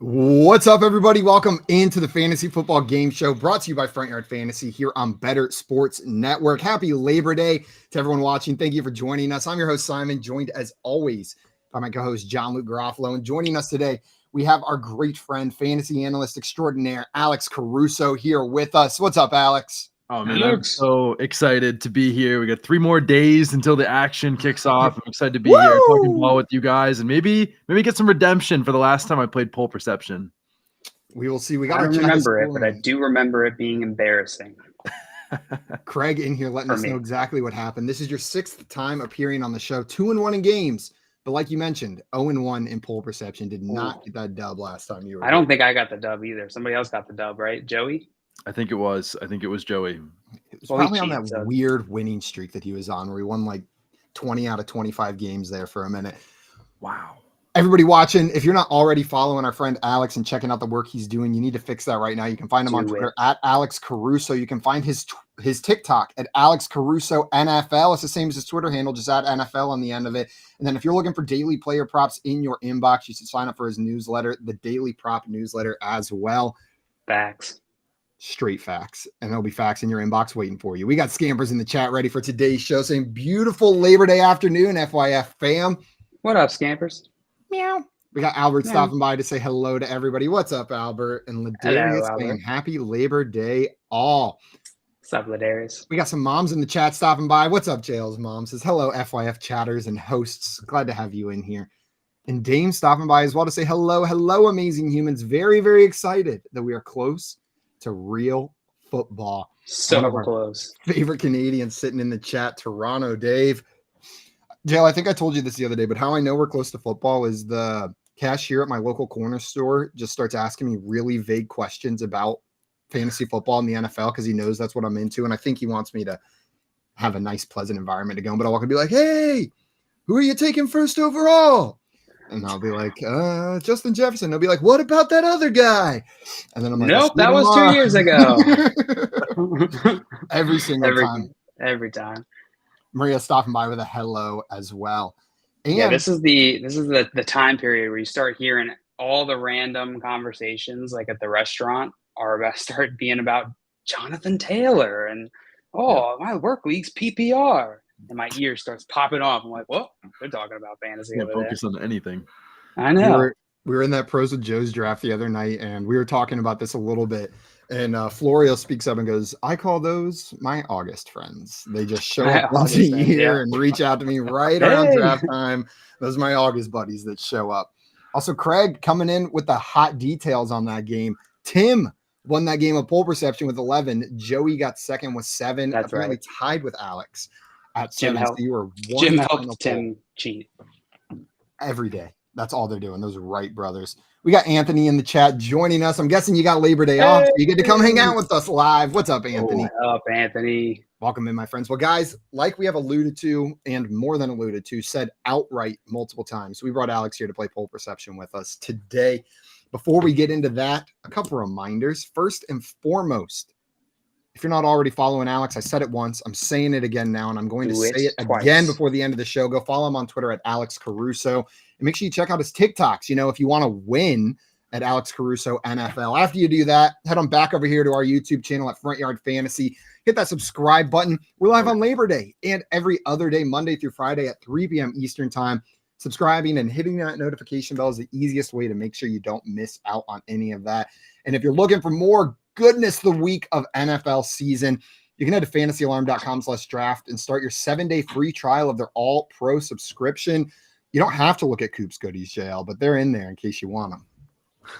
What's up, everybody? Welcome into the Fantasy Football Game Show brought to you by Front Yard Fantasy here on Better Sports Network. Happy Labor Day to everyone watching. Thank you for joining us. I'm your host, Simon, joined as always by my co-host, John Luke Garofalo. And joining us today, we have our great friend, fantasy analyst extraordinaire, Alex Caruso here with us. What's up, Alex? Oh, man, I'm so excited to be here. We got 3 more days until the action kicks off. I'm excited to be here talking ball with you guys and maybe get some redemption for the last time I played Pole Perception. We will see. I don't remember it, but I do remember it being embarrassing. Craig in here letting us know exactly what happened. This is your 6th time appearing on the show, 2-1 in games. But like you mentioned, 0-1 in Pole Perception. Did not get that dub last time you were I don't think I got the dub either. Somebody else got the dub, right? Joey? I think it was Joey. It was probably on that weird winning streak that he was on where he won like 20 out of 25 games there for a minute. Wow. Everybody watching, if you're not already following our friend Alex and checking out the work he's doing, you need to fix that right now. You can find him on Twitter at Alex Caruso. You can find his TikTok at Alex Caruso NFL. It's the same as his Twitter handle, just add NFL on the end of it. And then if you're looking for daily player props in your inbox, you should sign up for his newsletter, the Daily Prop newsletter as well. Facts. Straight facts, and there'll be facts in your inbox waiting for you. We got Scampers in the chat ready for today's show saying beautiful Labor Day afternoon, FYF fam. What up, Scampers? Meow. We got Albert stopping by to say hello to everybody. What's up, Albert? And Ladarius saying happy Labor Day all. What's up, Ladarius? We got some moms in the chat stopping by. What's up, Jail's mom? Says hello, FYF chatters and hosts. Glad to have you in here. And Dame stopping by as well to say hello, amazing humans. Very, very excited that we are close to real football. So close. Favorite Canadians sitting in the chat, Toronto Dave. Jail, I think I told you this the other day, but how I know we're close to football is the cashier at my local corner store just starts asking me really vague questions about fantasy football in the NFL because he knows that's what I'm into. And I think he wants me to have a nice, pleasant environment to go. But I'll walk and be like, hey, who are you taking first overall? And I'll be like, Justin Jefferson. They'll be like, what about that other guy? And then I'm like, nope, that was 2 years ago. Every single time. Every time. Maria stopping by with a hello as well. And yeah, this is the time period where you start hearing all the random conversations, like at the restaurant, start being about Jonathan Taylor and my work league's PPR. And my ear starts popping off. I'm like, well, they're talking about fantasy. Can't focus on anything. I know. We were in that Pros with Joe's draft the other night, and we were talking about this a little bit. And Florio speaks up and goes, I call those my August friends. They just show up once a year and reach out to me right around draft time. Those are my August buddies that show up. Also, Craig coming in with the hot details on that game. Tim won that game of Pole Perception with 11. Joey got second with 7. That's apparently right. Tied with Alex. Jim helped Tim cheat every day. That's all they're doing. Those Wright brothers. We got Anthony in the chat joining us. I'm guessing you got Labor Day off. So you get to come hang out with us live. What's up, Anthony? What's up, Anthony? Welcome in, my friends. Well, guys, like we have alluded to and more than alluded to, said outright multiple times, we brought Alex here to play Pole Perception with us today. Before we get into that, a couple reminders. First and foremost, if you're not already following Alex, I said it once. I'm saying it again now, and I'm going to say it again before the end of the show. Go follow him on Twitter at Alex Caruso. And make sure you check out his TikToks. You know, if you want to win at Alex Caruso NFL. After you do that, head on back over here to our YouTube channel at Front Yard Fantasy. Hit that subscribe button. We're live on Labor Day and every other day, Monday through Friday at 3 p.m. Eastern Time. Subscribing and hitting that notification bell is the easiest way to make sure you don't miss out on any of that. And if you're looking for more goodness the week of NFL season, you can head to fantasyalarm.com/draft and start your 7-day free trial of their all-pro subscription. You don't have to look at Coops Goodies, JL, but they're in there in case you want them.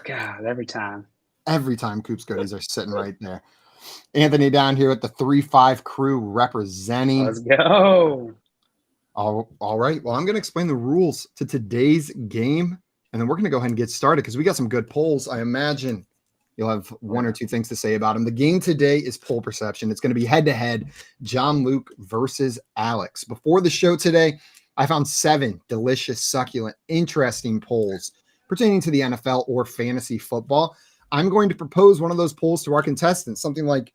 God, every time Coops Goodies are sitting right there. Anthony down here with the 3-5 crew representing. Let's go. All right. Well, I'm going to explain the rules to today's game, and then we're going to go ahead and get started because we got some good polls. I imagine you'll have one or two things to say about them. The game today is Pole Perception. It's going to be head-to-head, John Luke versus Alex. Before the show today, I found 7 delicious, succulent, interesting polls pertaining to the NFL or fantasy football. I'm going to propose one of those polls to our contestants, something like,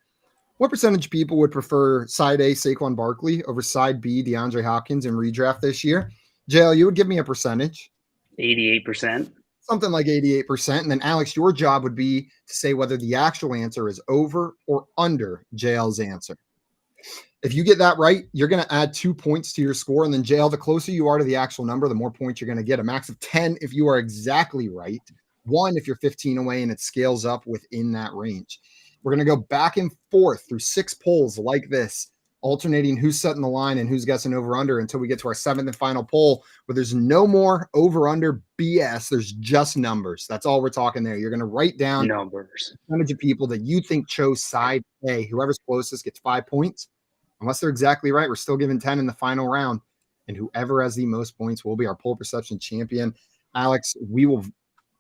what percentage of people would prefer side A, Saquon Barkley, over side B, DeAndre Hopkins in redraft this year? JL, you would give me a percentage. 88%. something like 88%. And then Alex, your job would be to say whether the actual answer is over or under JL's answer. If you get that right, you're going to add 2 points to your score. And then JL, the closer you are to the actual number, the more points you're going to get. A max of 10 if you are exactly right. 1 if you're 15 away, and it scales up within that range. We're going to go back and forth through 6 polls like this, alternating who's setting the line and who's guessing over under until we get to our 7th and final poll, where there's no more over under BS. There's just numbers. That's all we're talking there. You're going to write down numbers, percentage of people that you think chose side A. Whoever's closest gets 5 points. Unless they're exactly right, we're still giving 10 in the final round. And whoever has the most points will be our poll perception champion. Alex, we will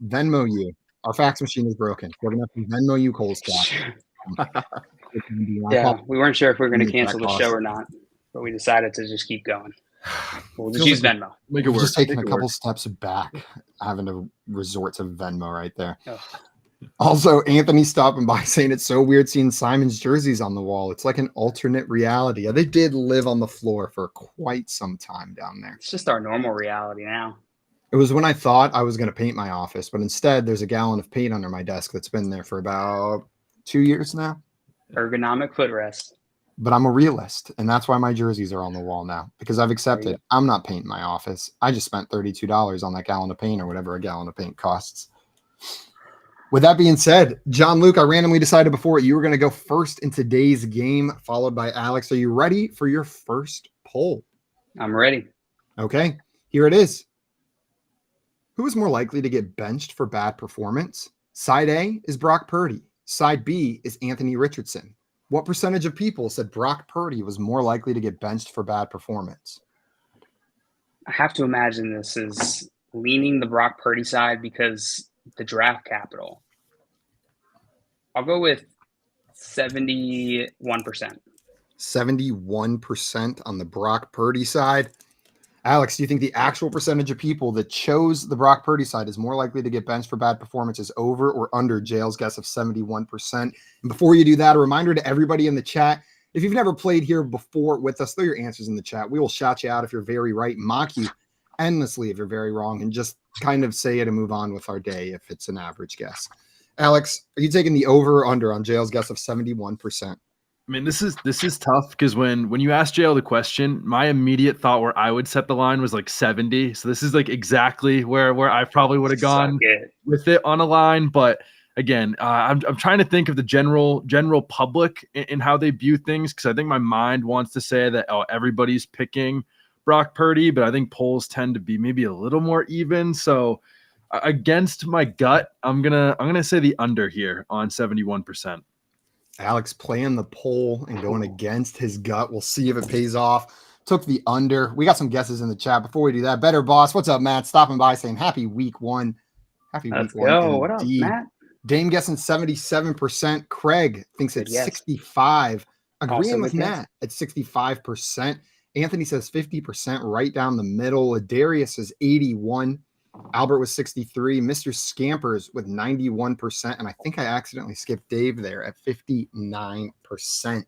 Venmo you. Our fax machine is broken. We're going to have to Venmo you Cole's Scott. Yeah, we weren't sure if we were going to cancel the show or not, but we decided to just keep going. We'll just use Venmo. Make it work. Just taking a couple steps back, having to resort to Venmo right there. Oh. Also, Anthony stopping by saying it's so weird seeing Simon's jerseys on the wall. It's like an alternate reality. Yeah, they did live on the floor for quite some time down there. It's just our normal reality now. It was when I thought I was going to paint my office, but instead there's a gallon of paint under my desk that's been there for about 2 years now. Ergonomic footrest. But I'm a realist, and that's why my jerseys are on the wall now, because I've accepted I'm not painting my office. I just spent $32 on that gallon of paint or whatever a gallon of paint costs. With that being said, John Luke, I randomly decided before you were going to go first in today's game, followed by Alex. Are you ready for your first poll? I'm ready. Okay, here it is. Who is more likely to get benched for bad performance? Side A is Brock Purdy. Side B is Anthony Richardson. What percentage of people said Brock Purdy was more likely to get benched for bad performance? I have to imagine this is leaning the Brock Purdy side because the draft capital. I'll go with 71%. 71% on the Brock Purdy side. Alex, do you think the actual percentage of people that chose the Brock Purdy side is more likely to get benched for bad performances over or under JL's guess of 71%? And before you do that, a reminder to everybody in the chat, if you've never played here before with us, throw your answers in the chat. We will shout you out if you're very right, mock you endlessly if you're very wrong, and just kind of say it and move on with our day if it's an average guess. Alex, are you taking the over or under on JL's guess of 71%? I mean, this is tough because when you asked JL the question, my immediate thought where I would set the line was like 70. So this is like exactly where I probably would have gone with it on a line. But again, I'm trying to think of the general public and how they view things, because I think my mind wants to say that everybody's picking Brock Purdy, but I think polls tend to be maybe a little more even. So against my gut, I'm gonna say the under here on 71%. Alex playing the poll and going against his gut. We'll see if it pays off. Took the under. We got some guesses in the chat. Before we do that, Better Boss, what's up, Matt? Stopping by saying happy week one. Happy Let's week one. Go. What up, Matt? Dame guessing 77%. Craig thinks it's 65. Agreeing with Matt at 65%. Anthony says 50%, right down the middle. Darius says 81. Albert was 63. Mr. Scampers with 91%. And I think I accidentally skipped Dave there at 59%.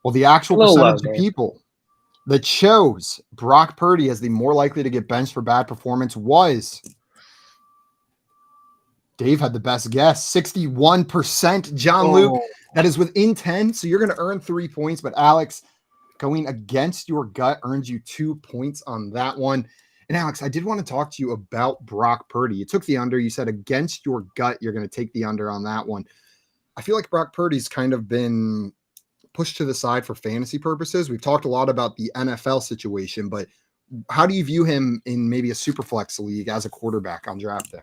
Well, the actual percentage of people that chose Brock Purdy as the more likely to get benched for bad performance was Dave had the best guess, 61%. John Luke, that is within 10. So you're going to earn 3 points. But Alex, going against your gut earns you 2 points on that one. And Alex, I did want to talk to you about Brock Purdy. You took the under. You said against your gut, you're going to take the under on that one. I feel like Brock Purdy's kind of been pushed to the side for fantasy purposes. We've talked a lot about the NFL situation, but how do you view him in maybe a super flex league as a quarterback on draft day?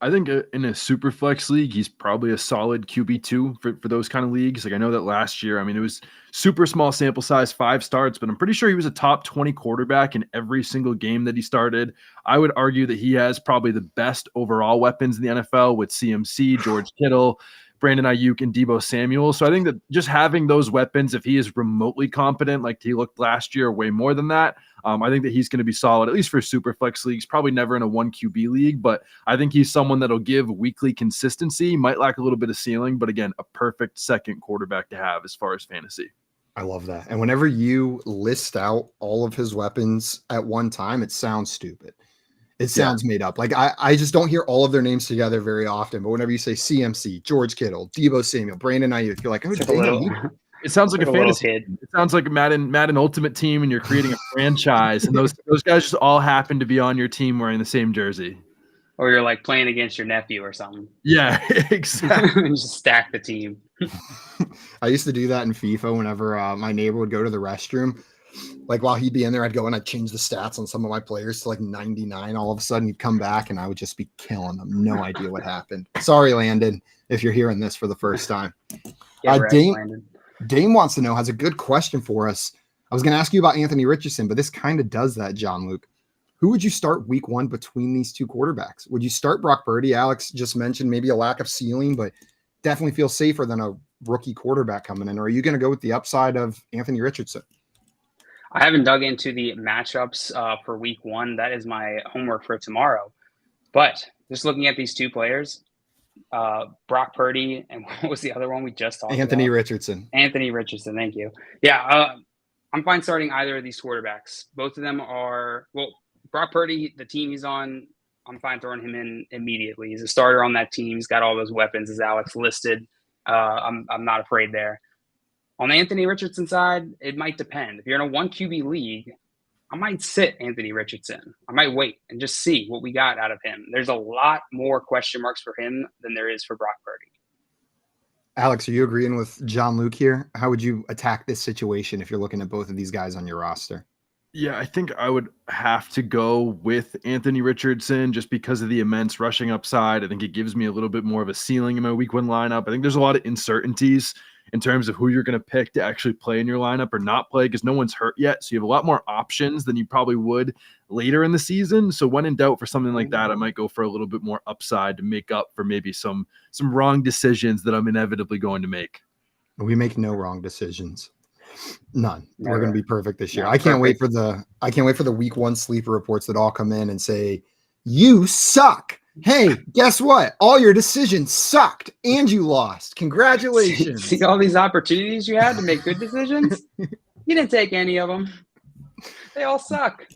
I think in a super flex league, he's probably a solid QB2 for those kind of leagues. Like I know that last year, I mean, it was super small sample size, 5 starts, but I'm pretty sure he was a top 20 quarterback in every single game that he started. I would argue that he has probably the best overall weapons in the NFL with CMC, George Kittle, Brandon Ayuk, and Deebo Samuel. So I think that just having those weapons, if he is remotely competent, like he looked last year, way more than that, I think that he's going to be solid, at least for super flex leagues, probably never in a 1 QB league, but I think he's someone that'll give weekly consistency, might lack a little bit of ceiling, but again, a perfect second quarterback to have as far as fantasy. I love that. And whenever you list out all of his weapons at one time, it sounds stupid. It sounds made up. Like I just don't hear all of their names together very often. But whenever you say CMC, George Kittle, Debo Samuel, Brandon Ayuk, you're like, oh, Took a little. It sounds like a little fantasy kid. team. It sounds like a Madden Ultimate Team, and you're creating a franchise, and those guys just all happen to be on your team wearing the same jersey. Or you're like playing against your nephew or something. Yeah, exactly. Just stack the team. I used to do that in FIFA whenever my neighbor would go to the restroom. Like while he'd be in there, I'd go and I'd change the stats on some of my players to like 99. All of a sudden he'd come back and I would just be killing them. No idea what happened. Sorry, Landon, if you're hearing this for the first time. Dame wants to know, has a good question for us. I was going to ask you about Anthony Richardson, but this kind of does that, John Luke. Who would you start week 1 between these two quarterbacks? Would you start Brock Purdy? Alex just mentioned maybe a lack of ceiling, but definitely feels safer than a rookie quarterback coming in. Or are you going to go with the upside of Anthony Richardson? I haven't dug into the matchups for week 1. That is my homework for tomorrow. But just looking at these two players, Brock Purdy, and what was the other one we just talked about? Anthony Richardson. Anthony Richardson, thank you. Yeah, I'm fine starting either of these quarterbacks. Both of them are, well, Brock Purdy, the team he's on, I'm fine throwing him in immediately. He's a starter on that team. He's got all those weapons, as Alex listed. I'm not afraid there. On the Anthony Richardson side, it might depend. If you're in a 1 QB league, I might sit Anthony Richardson. I might wait and just see what we got out of him. There's a lot more question marks for him than there is for Brock Purdy. Alex, are you agreeing with John Luke here? How would you attack this situation if you're looking at both of these guys on your roster? Yeah, I think I would have to go with Anthony Richardson just because of the immense rushing upside. I think it gives me a little bit more of a ceiling in my week 1 lineup. I think there's a lot of uncertainties in terms of who you're going to pick to actually play in your lineup or not play because no one's hurt yet. So you have a lot more options than you probably would later in the season. So when in doubt for something like that, I might go for a little bit more upside to make up for maybe some wrong decisions that I'm inevitably going to make. We make no wrong decisions. None. Never. We're going to be perfect this year. No, I can't wait for the week 1 sleeper reports that all come in and say, you suck. Hey, guess what? All your decisions sucked and you lost. Congratulations. See all these opportunities you had to make good decisions? You didn't take any of them. They all suck.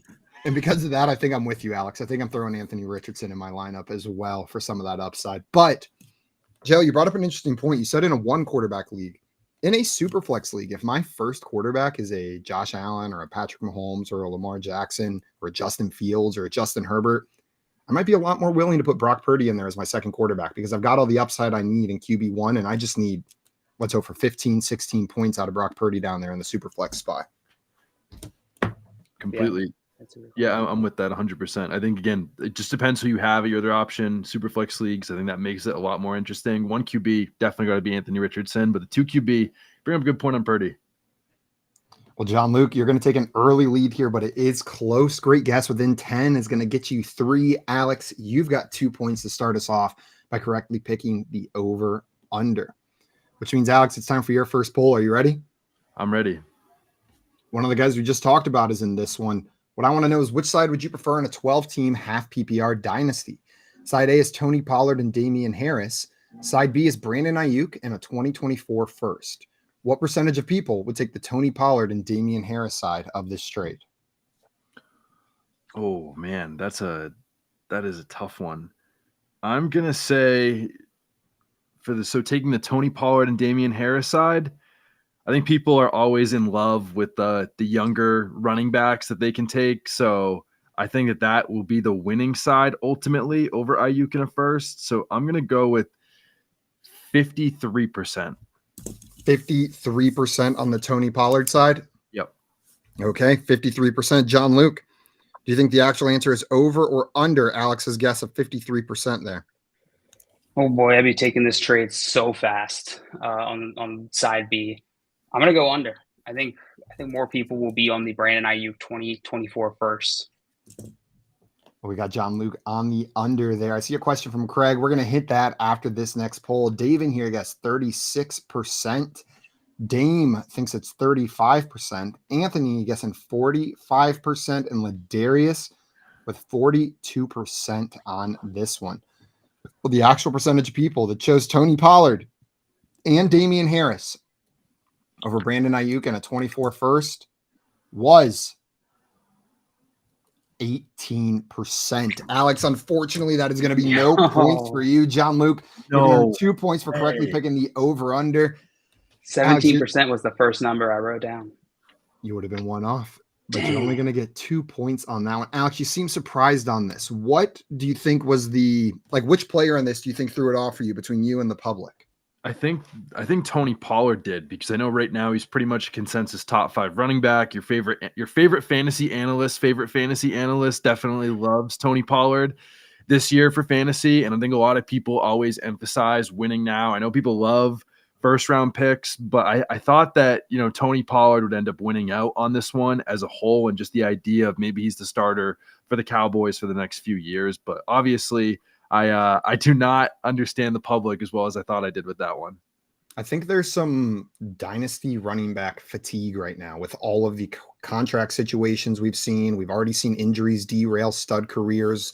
And because of that, I think I'm with you, Alex. I think I'm throwing Anthony Richardson in my lineup as well for some of that upside. But, Joe, you brought up an interesting point. You said in a 1 quarterback league. In a super flex league, if my first quarterback is a Josh Allen or a Patrick Mahomes or a Lamar Jackson or a Justin Fields or a Justin Herbert, I might be a lot more willing to put Brock Purdy in there as my second quarterback because I've got all the upside I need in QB1, and I just need, let's hope for 15, 16 points out of Brock Purdy down there in the super flex spot. Completely. Yeah, I'm with that 100%. I think, again, it just depends who you have at your other option. Super flex leagues, I think that makes it a lot more interesting. 1 QB, definitely got to be Anthony Richardson, but the 2 QB, bring up a good point on Purdy. Well, John Luke, you're going to take an early lead here, but it is close. Great guess. Within 10 is going to get you 3. Alex, you've got 2 points to start us off by correctly picking the over-under, which means, Alex, it's time for your first poll. Are you ready? I'm ready. One of the guys we just talked about is in this one. What I want to know is which side would you prefer in a 12-team half PPR dynasty? Side A is Tony Pollard and Damian Harris. Side B is Brandon Ayuk and a 2024 first. What percentage of people would take the Tony Pollard and Damian Harris side of this trade? Oh man, that is a tough one. I'm gonna say so taking the Tony Pollard and Damian Harris side, I think people are always in love with the younger running backs that they can take. So I think that will be the winning side ultimately over Ayuk in a first. So I'm gonna go with 53%. 53% on the Tony Pollard side? Yep. Okay, 53%. John Luke, do you think the actual answer is over or under Alex's guess of 53% there? Oh boy, I'd be taking this trade so fast on side B. I'm gonna go under. I think more people will be on the Brandon Ayuk 2024 first. We got John Luke on the under there. I see a question from Craig. We're going to hit that after this next poll. Dave in here guessed 36%. Dame thinks it's 35%. Anthony guessing 45%. And Ladarius with 42% on this one. Well, the actual percentage of people that chose Tony Pollard and Damian Harris over Brandon Ayuk and a 24 first was 18%. Alex, unfortunately, that is going to be no points for you. John Luke, you're going to earn 2 points for correctly picking the over-under. 17% was the first number I wrote down. You would have been one off, but you're only going to get 2 points on that one. Alex, you seem surprised on this. What do you think was which player in this do you think threw it off for you between you and the public? I think Tony Pollard did, because I know right now he's pretty much a consensus top 5 running back. Your favorite fantasy analyst definitely loves Tony Pollard this year for fantasy. And I think a lot of people always emphasize winning now. I know people love first round picks, but I thought that, Tony Pollard would end up winning out on this one as a whole, and just the idea of maybe he's the starter for the Cowboys for the next few years. But obviously I do not understand the public as well as I thought I did with that one. I think there's some dynasty running back fatigue right now with all of the contract situations we've seen. We've already seen injuries derail stud careers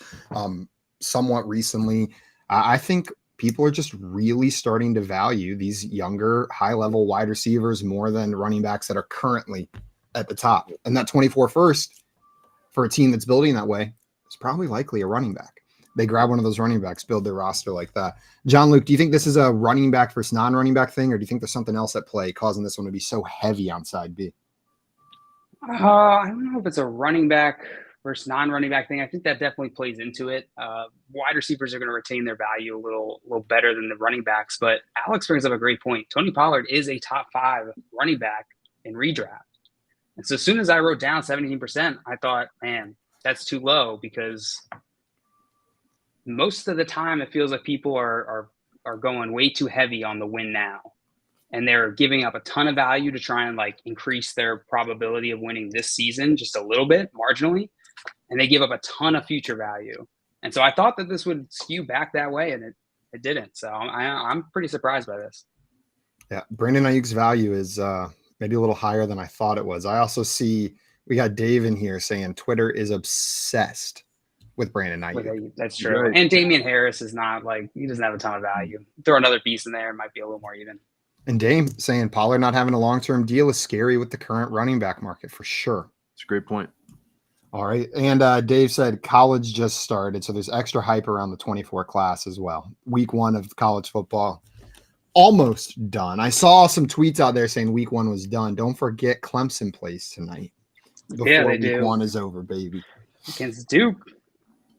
somewhat recently. I think people are just really starting to value these younger, high-level wide receivers more than running backs that are currently at the top. And that 24 first for a team that's building that way is probably likely a running back. They grab one of those running backs, build their roster like that. John Luke, do you think this is a running back versus non-running back thing, or do you think there's something else at play causing this one to be so heavy on side B? I don't know if it's a running back versus non-running back thing. I think that definitely plays into it. Wide receivers are going to retain their value a little better than the running backs, but Alex brings up a great point. Tony Pollard is a top 5 running back in redraft. And so as soon as I wrote down 17%, I thought, man, that's too low, because most of the time it feels like people are going way too heavy on the win now, and they're giving up a ton of value to try and increase their probability of winning this season just a little bit marginally, and they give up a ton of future value. And so I thought that this would skew back that way, and it didn't. So I'm pretty surprised by this. Yeah, Brandon Ayuk's value is maybe a little higher than I thought it was. I also see we got Dave in here saying Twitter is obsessed with Brandon Ayuk. That's true. Right. And Damian Harris is not he doesn't have a ton of value. Throw another piece in there, it might be a little more even. And Dame saying Pollard not having a long-term deal is scary with the current running back market for sure. It's a great point. All right. And Dave said college just started, so there's extra hype around the 24 class as well. Week 1 of college football almost done. I saw some tweets out there saying week 1 was done. Don't forget Clemson plays tonight before week 1 is over, baby. Against Duke.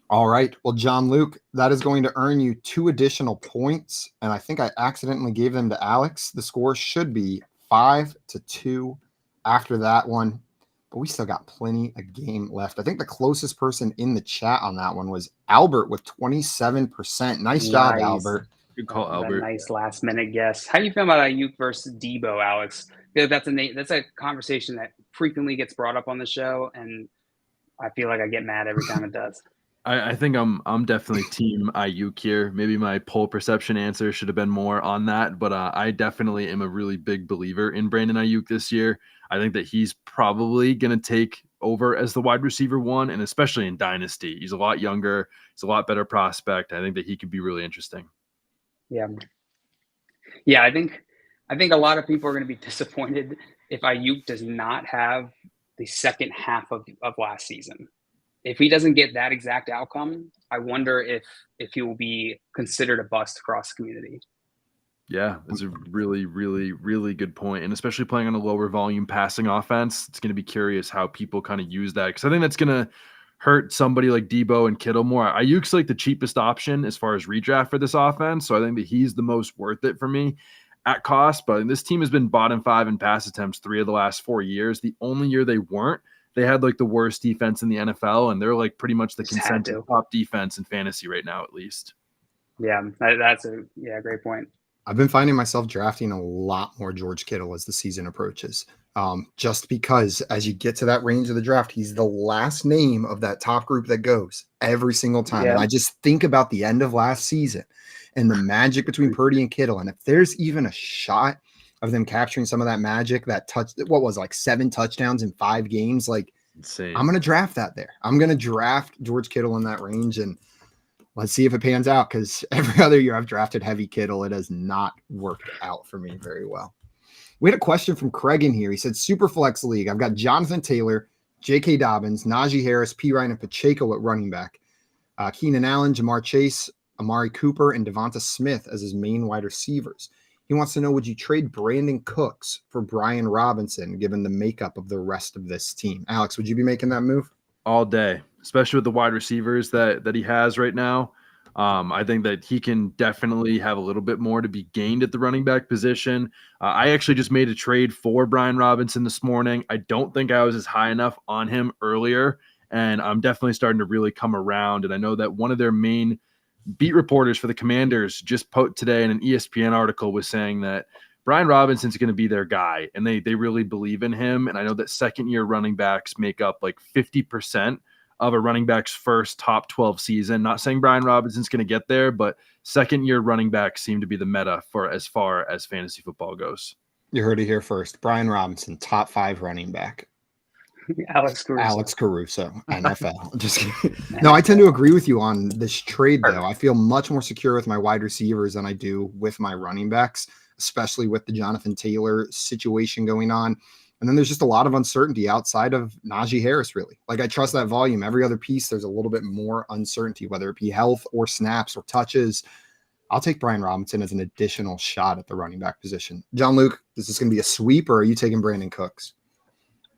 All right. Well, John Luke, that is going to earn you 2 additional points. And I think I accidentally gave them to Alex. The score should be 5-2 after that one. But we still got plenty of game left. I think the closest person in the chat on that one was Albert with 27%. Nice job, Albert. Good call, Albert. Nice last minute guess. How do you feel about Ayuk versus Debo, Alex? That's a conversation that frequently gets brought up on the show, and I feel like I get mad every time it does. I think I'm definitely team Ayuk here. Maybe my poll perception answer should have been more on that, but I definitely am a really big believer in Brandon Ayuk this year. I think that he's probably going to take over as the wide receiver 1, and especially in Dynasty. He's a lot younger. He's a lot better prospect. I think that he could be really interesting. Yeah. I think a lot of people are going to be disappointed if Ayuk does not have the second half of last season. If he doesn't get that exact outcome, I wonder if he will be considered a bust across the community. Yeah, that's a really, really, really good point. And especially playing on a lower volume passing offense, it's going to be curious how people kind of use that. Because I think that's going to hurt somebody like Debo and Kittle more. Ayuk's the cheapest option as far as redraft for this offense. So I think that he's the most worth it for me at cost. But this team has been bottom 5 in pass attempts 3 of the last 4 years. The only year they weren't, they had the worst defense in the NFL, and they're pretty much the consensus top defense in fantasy right now, at least. Yeah, that's a great point. I've been finding myself drafting a lot more George Kittle as the season approaches, just because as you get to that range of the draft, he's the last name of that top group that goes every single time. Yeah. And I just think about the end of last season and the magic between Purdy and Kittle. And if there's even a shot of them capturing some of that magic, that 7 touchdowns in 5 games, insane. I'm going to draft that there. I'm going to draft George Kittle in that range, and let's see if it pans out, because every other year I've drafted heavy Kittle. It has not worked out for me very well. We had a question from Craig in here. He said, Superflex League. I've got Jonathan Taylor, J.K. Dobbins, Najee Harris, P. Ryan, and Pacheco at running back. Keenan Allen, Jamar Chase, Amari Cooper, and Devonta Smith as his main wide receivers. He wants to know, would you trade Brandon Cooks for Brian Robinson, given the makeup of the rest of this team? Alex, would you be making that move? All day, especially with the wide receivers that he has right now. I think that he can definitely have a little bit more to be gained at the running back position. I actually just made a trade for Brian Robinson this morning. I don't think I was as high enough on him earlier, and I'm definitely starting to really come around. And I know that one of their main beat reporters for the Commanders just put today in an ESPN article was saying that Brian Robinson's going to be their guy, and they really believe in him. And I know that second-year running backs make up like 50% of a running back's first top 12 season. Not saying Brian Robinson's going to get there, but second-year running backs seem to be the meta for as far as fantasy football goes. You heard it here first. Brian Robinson, top 5 running back. Alex Caruso, NFL. Just kidding. No, I tend to agree with you on this trade, though. I feel much more secure with my wide receivers than I do with my running backs, especially with the Jonathan Taylor situation going on. And then there's just a lot of uncertainty outside of Najee Harris, really. Like, I trust that volume. Every other piece, there's a little bit more uncertainty, whether it be health or snaps or touches. I'll take Brian Robinson as an additional shot at the running back position. John Luke, is this going to be a sweep, or are you taking Brandon Cooks?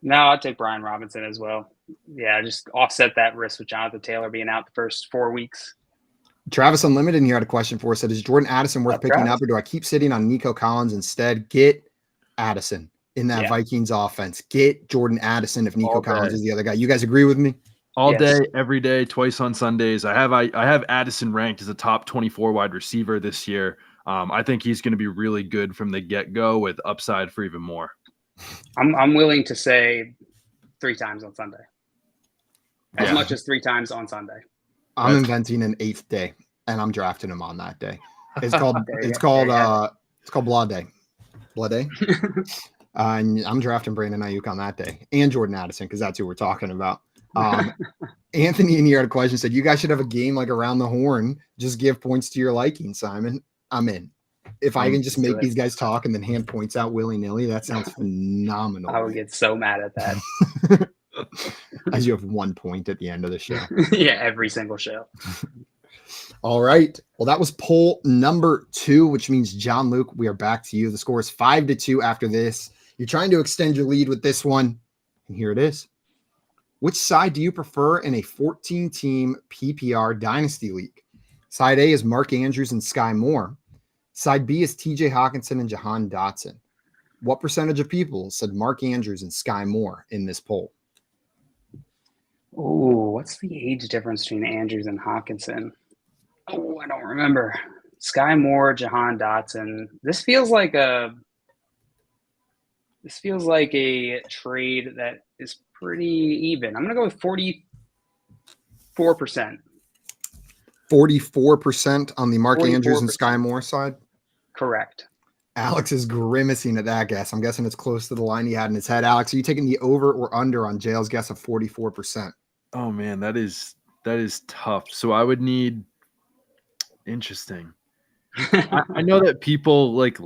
No, I'll take Brian Robinson as well. Yeah, just offset that risk with Jonathan Taylor being out the first 4 weeks. Travis Unlimited here had a question for us. Said, is Jordan Addison worth picking up, or do I keep sitting on Nico Collins instead? Get Addison in that Vikings offense. Get Jordan Addison if Nico Collins is the other guy. You guys agree with me? All day, every day, twice on Sundays. I have Addison ranked as a top 24 wide receiver this year. I think he's going to be really good from the get-go with upside for even more. I'm willing to say 3 times on Sunday. As much as 3 times on Sunday. I'm inventing an 8th day, and I'm drafting him on that day. It's called Blood Day. Blood Day. And I'm drafting Brandon Ayuk on that day, and Jordan Addison, because that's who we're talking about. Anthony in here had a question, said, you guys should have a game like around the horn. Just give points to your liking, Simon. I'm in. If I can just make these guys talk and then hand points out willy-nilly, that sounds phenomenal. I would get so mad at that. As you have 1 point at the end of the show. Yeah, every single show. All right. Well, that was poll number 2, which means, John Luke, we are back to you. The score is 5-2 after this. You're trying to extend your lead with this one, and here it is. Which side do you prefer in a 14-team PPR dynasty league? Side A is Mark Andrews and Sky Moore. Side B is TJ Hawkinson and Jahan Dotson. What percentage of people said Mark Andrews and Sky Moore in this poll? Oh, what's the age difference between Andrews and Hawkinson? Oh, I don't remember. Sky Moore, Jahan Dotson. This feels like a trade that is pretty even. I'm going to go with 44%. 44% on the Mark Andrews and Sky Moore side? Correct. Alex is grimacing at that guess. I'm guessing it's close to the line he had in his head. Alex, are you taking the over or under on Jail's guess of 44%? Oh man, that is tough. So I would need interesting. I know that people like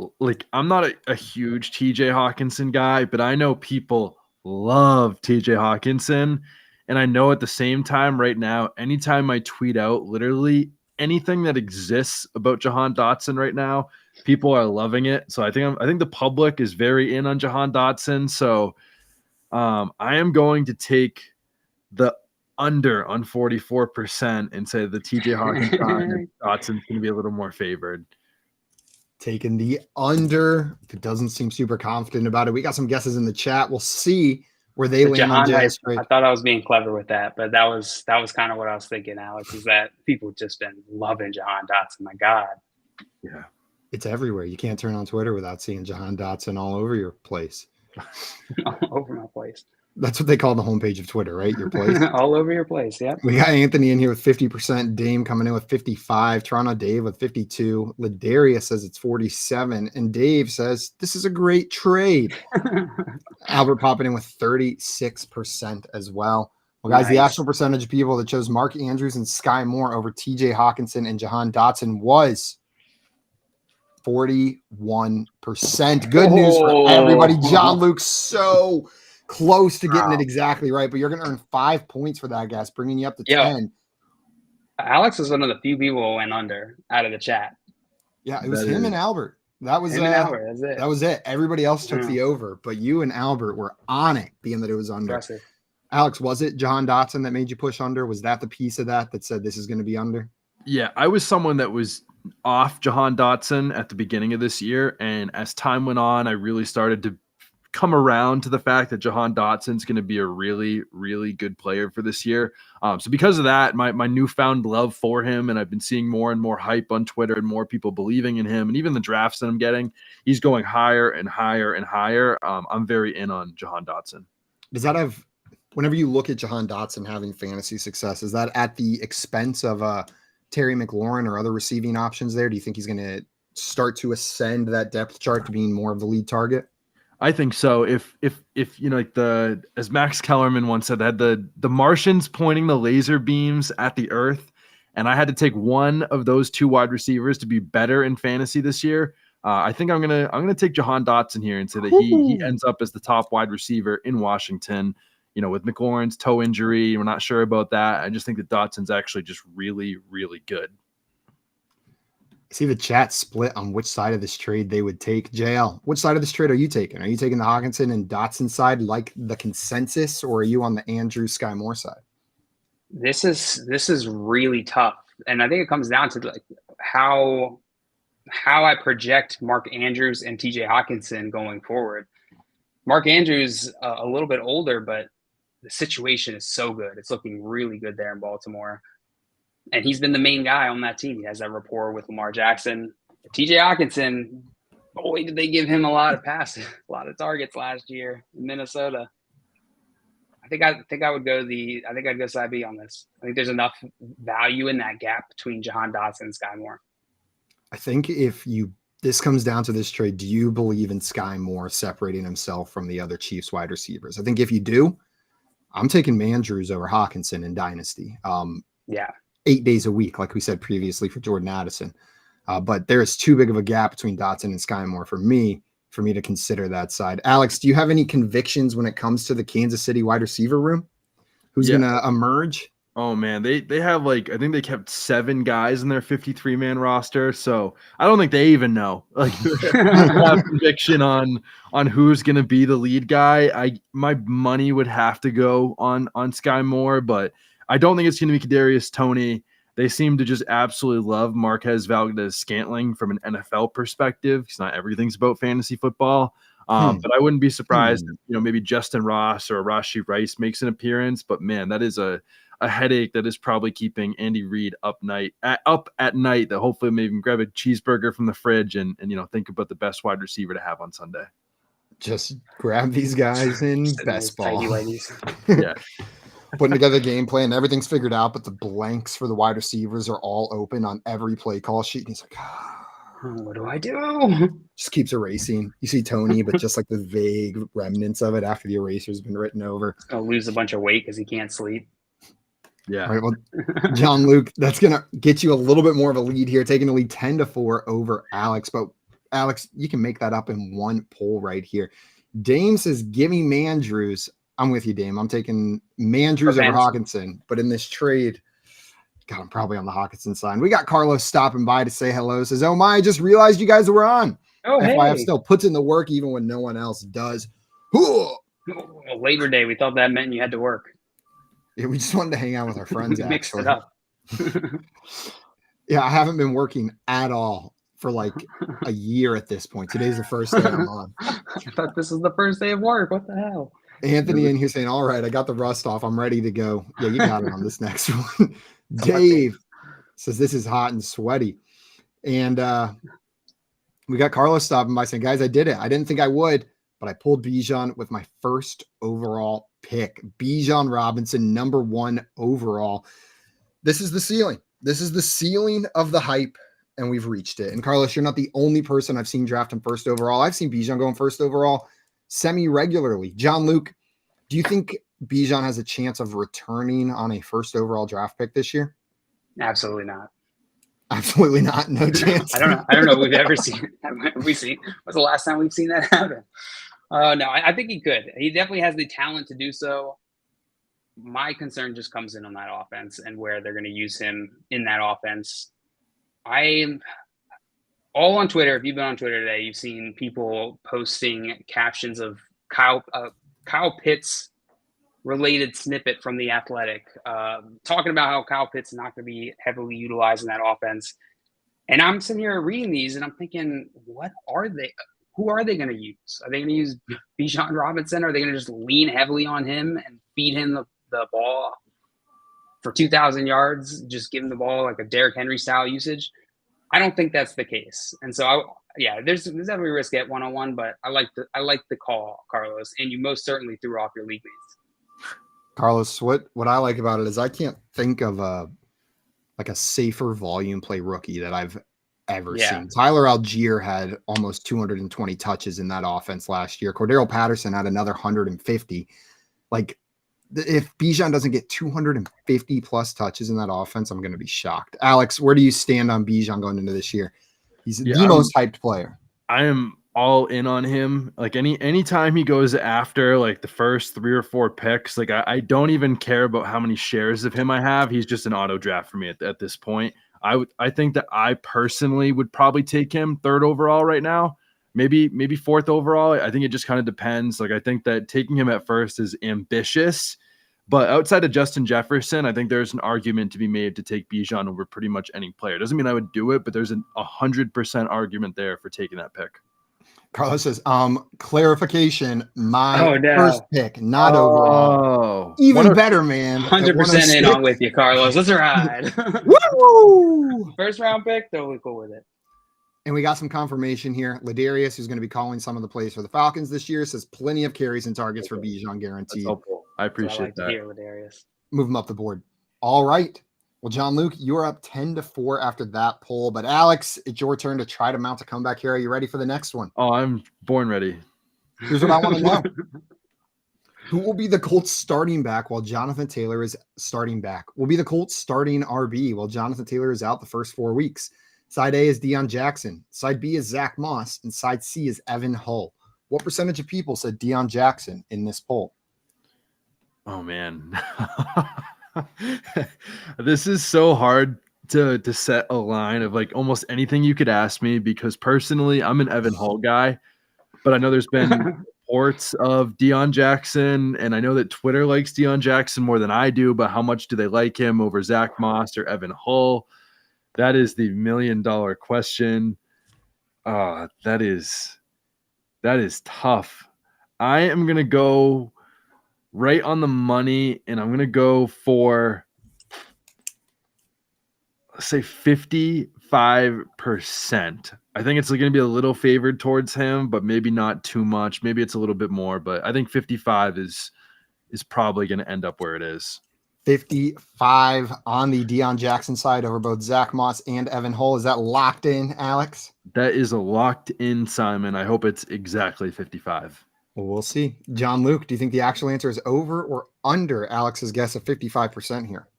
I'm not a huge TJ Hawkinson guy, but I know people love TJ Hawkinson. And I know at the same time right now, anytime I tweet out literally anything that exists about Jahan Dotson right now, people are loving it. So I think the public is very in on Jahan Dotson. So I am going to take the under on 44% and say the TJ Hawkinson Dotson's going to be a little more favored. Taking the under. If it doesn't seem super confident about it, we got some guesses in the chat. We'll see where they land on Jazz. I thought I was being clever with that, but that was kind of what I was thinking, Alex, is that people have just been loving Jahan Dotson. My God. Yeah. It's everywhere. You can't turn on Twitter without seeing Jahan Dotson all over your place. All over my place. That's what they call the homepage of Twitter, right? Your place. All over your place, yeah. We got Anthony in here with 50%. Dame coming in with 55. Toronto Dave with 52. Ladarius says it's 47. And Dave says, this is a great trade. Albert popping in with 36% as well. Well, guys, the actual percentage of people that chose Mark Andrews and Sky Moore over TJ Hawkinson and Jahan Dotson was 41%. Good news for everybody. John Luke so close to getting Wow. it exactly right, but you're going to earn 5 points for that, guess, bringing you up to Yeah. 10. Alex was one of the few people who went under out of the chat. Yeah, it was him and Albert. That was Him and Albert. That's it. that was it. Everybody else took Yeah. the over, but you and Albert were on it, being that it was under. Impressive. Alex, was it Jahan Dotson that made you push under? Was that the piece of that said this is going to be under? Yeah, I was someone that was off Jahan Dotson at the beginning of this year, and as time went on, I really started to come around to the fact that Jahan Dotson's going to be a really, really good player for this year. So because of that, my newfound love for him, and I've been seeing more and more hype on Twitter and more people believing in him, and even the drafts that I'm getting, he's going higher and higher and higher. I'm very in on Jahan Dotson. Does that have, whenever you look at Jahan Dotson having fantasy success, is that at the expense of Terry McLaurin or other receiving options there? Do you think he's going to start to ascend that depth chart to being more of the lead target? I think so. If you know, like as Max Kellerman once said, that the Martians pointing the laser beams at the Earth, and I had to take one of those two wide receivers to be better in fantasy this year. I think I'm gonna take Jahan Dotson here and say that he ends up as the top wide receiver in Washington. You know, with McLaurin's toe injury, we're not sure about that. I just think that Dotson's actually just really, really good. See the chat split on which side of this trade they would take. JL, which side of this trade are you taking? Are you taking the Hockenson and Dotson side like the consensus, or are you on the Andrew Sky Moore side? This is really tough, and I think it comes down to like how I project Mark Andrews and TJ Hockenson going forward. Mark Andrews a little bit older, but the situation is so good. It's looking really good there in Baltimore. And he's been the main guy on that team. He has that rapport with Lamar Jackson. TJ Hockenson, boy, did they give him a lot of passes, a lot of targets last year in Minnesota. I think I would go I'd go side B on this. I think there's enough value in that gap between Jahan Dotson and Sky Moore. I think this comes down to this trade, do you believe in Sky Moore separating himself from the other Chiefs wide receivers? I think if you do, I'm taking Mandrews over Hockenson in Dynasty. Yeah. 8 days a week, like we said previously for Jordan Addison. But there is too big of a gap between Dotson and Sky Moore for me to consider that side. Alex, do you have any convictions when it comes to the Kansas City wide receiver room? Who's going to emerge? Oh man, they have I think they kept 7 guys in their 53-man roster, so I don't think they even know. Like have conviction on who's going to be the lead guy. My money would have to go on Sky Moore, but I don't think it's going to be Kadarius Toney. They seem to just absolutely love Marquez Valdez-Scantling from an NFL perspective, because not everything's about fantasy football. But I wouldn't be surprised if, maybe Justin Ross or Rashee Rice makes an appearance. But man, that is a headache that is probably keeping Andy Reid up at night. That hopefully maybe grab a cheeseburger from the fridge and think about the best wide receiver to have on Sunday. Just grab these guys in best ball. Yeah. Putting together a game plan, everything's figured out, but the blanks for the wide receivers are all open on every play call sheet. And he's like, what do I do? Just keeps erasing. You see Toney, but just like the vague remnants of it after the eraser's been written over. He's gonna lose a bunch of weight because he can't sleep. Yeah. All right, well, John Luke, that's gonna get you a little bit more of a lead here, taking the lead 10-4 over Alex. But Alex, you can make that up in one poll right here. Dame says, "Give me Mandrews." I'm with you, Dame. I'm taking Mandrews over Hockenson. But in this trade, God, I'm probably on the Hockenson side. We got Carlos stopping by to say hello. Says, "Oh my, I just realized you guys were on." Oh, FYF hey. still puts in the work even when no one else does. Labor Day, we thought that meant you had to work. Yeah, we just wanted to hang out with our friends. Mixed it up. Yeah, I haven't been working at all for like a year at this point. Today's the first day I'm on. I thought this was the first day of work. What the hell? Anthony in here saying, "All right, I got the rust off. I'm ready to go." Yeah, you got it on this next one. Dave says, "This is hot and sweaty." And we got Carlos stopping by saying, "Guys, I did it. I didn't think I would, but I pulled Bijan with my first overall pick. Bijan Robinson, number 1 overall. This is the ceiling. This is the ceiling of the hype, and we've reached it." And Carlos, you're not the only person I've seen draft him first overall. I've seen Bijan going first overall semi-regularly. John Luke, do you think Bijan has a chance of returning on a first overall draft pick this year? Absolutely not. Absolutely not. No chance. I don't know if we've ever seen it. Have we seen? What's the last time we've seen that happen? No, I think he could. He definitely has the talent to do so. My concern just comes in on that offense and where they're going to use him in that offense. I'm all on Twitter. If you've been on Twitter today, you've seen people posting captions of Kyle Pitts related snippet from The Athletic, talking about how Kyle Pitts is not going to be heavily utilized in that offense. And I'm sitting here reading these and I'm thinking, what are they? Who are they going to use? Are they going to use Bijan Robinson? Are they going to just lean heavily on him and feed him the ball for 2,000 yards? Just give him the ball like a Derrick Henry style usage? I don't think that's the case. And so, there's definitely risk at one-on-one, but I like the call, Carlos, and you most certainly threw off your league mates. Carlos, what I like about it is I can't think of a safer volume play rookie that I've ever seen. Tyler Algier had almost 220 touches in that offense last year. Cordero Patterson had another 150. Like, if Bijan doesn't get 250 plus touches in that offense, I'm going to be shocked. Alex, where do you stand on Bijan going into this year? He's the most hyped player. I am all in on him. Like anytime he goes after like the first 3 or 4 picks, like I don't even care about how many shares of him I have. He's just an auto draft for me at this point. I think that I personally would probably take him 3rd overall right now. Maybe 4th overall. I think it just kind of depends. Like I think that taking him at first is ambitious, but outside of Justin Jefferson, I think there's an argument to be made to take Bijan over pretty much any player. Doesn't mean I would do it, but there's 100% argument there for taking that pick. Carlos says, clarification, my first pick, not overall. Better, man. 100% in on with you, Carlos. Let's ride. Woo! First round pick, totally cool with it. And we got some confirmation here. Ladarius, who's going to be calling some of the plays for the Falcons this year, says plenty of carries and targets for Bijan guaranteed. I appreciate that. Here, Ladarius. Move him up the board. All right. Well, John Luke, you're up 10-4 after that poll. But Alex, it's your turn to try to mount a comeback here. Are you ready for the next one? Oh, I'm born ready. Here's what I want to know. Who will be the Colts starting back while Jonathan Taylor is starting back? Will be the Colts starting RB while Jonathan Taylor is out the first 4 weeks? Side A is Deion Jackson. Side B is Zach Moss. And side C is Evan Hull. What percentage of people said Deion Jackson in this poll? Oh, man. This is so hard to set a line of like almost anything you could ask me, because personally I'm an Evan Hull guy, but I know there's been reports of Deion Jackson, and I know that Twitter likes Deion Jackson more than I do, but how much do they like him over Zach Moss or Evan Hull? That is the $1 million question. That is tough. I am going to go right on the money, and I'm going to go for, let's say, 55%. I think it's going to be a little favored towards him, but maybe not too much. Maybe it's a little bit more, but I think 55 is probably going to end up where it is. 55 on the Deion Jackson side over both Zach Moss and Evan Hull. Is that locked in, Alex? That is a locked in, Simon. I hope it's exactly 55. Well, we'll see. John Luke, do you think the actual answer is over or under Alex's guess of 55% here?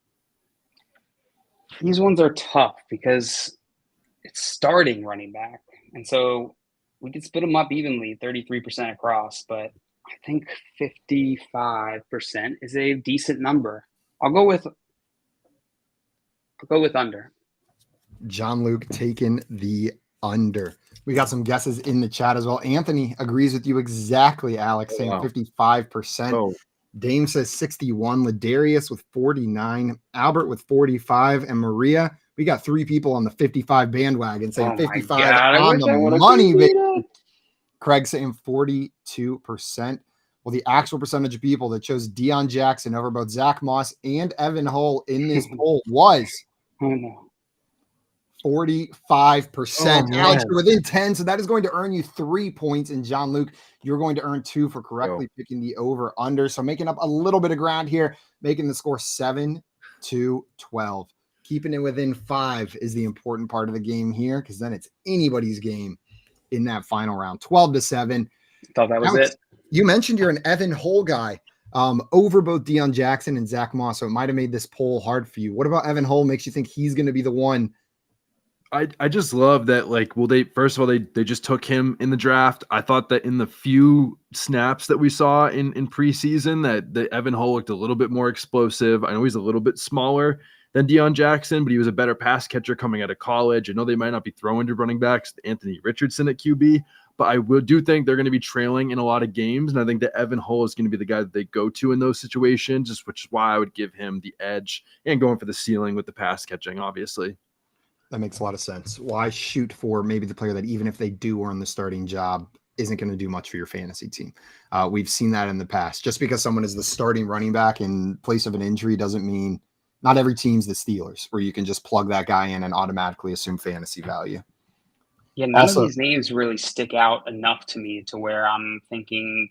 These ones are tough because it's starting running back. And so we could split them up evenly, 33% across, but I think 55% is a decent number. I'll go with under. John Luke taking the under. We got some guesses in the chat as well. Anthony agrees with you exactly, Alex, saying 55%. Oh. Dame says 61. Ladarius with 49. Albert with 45. And Maria, we got 3 people on the 55 bandwagon saying 55 on the money. Craig saying 42%. Well, the actual percentage of people that chose Deion Jackson over both Zach Moss and Evan Hull in this poll was 45%. Alex, you're within 10, so that is going to earn you 3 points. And John Luke, you're going to earn 2 for correctly picking the over-under. So making up a little bit of ground here, making the score 7-12. Keeping it within 5 is the important part of the game here, because then it's anybody's game in that final round. 12-7. Thought that was Alex, it. You mentioned you're an Evan Hull guy over both Deion Jackson and Zach Moss, so it might have made this poll hard for you. What about Evan Hull makes you think he's going to be the one I just love that, like, well, they first of all, they just took him in the draft. I thought that in the few snaps that we saw in preseason that Evan Hull looked a little bit more explosive. I know he's a little bit smaller than Deion Jackson, but he was a better pass catcher coming out of college. I know they might not be throwing to running backs, Anthony Richardson at QB, but I do think they're going to be trailing in a lot of games, and I think that Evan Hull is going to be the guy that they go to in those situations, just which is why I would give him the edge and going for the ceiling with the pass catching, obviously. That makes a lot of sense. Why shoot for maybe the player that even if they do earn the starting job isn't going to do much for your fantasy team? We've seen that in the past. Just because someone is the starting running back in place of an injury doesn't mean not every team's the Steelers where you can just plug that guy in and automatically assume fantasy value. Yeah, none of these names really stick out enough to me to where I'm thinking,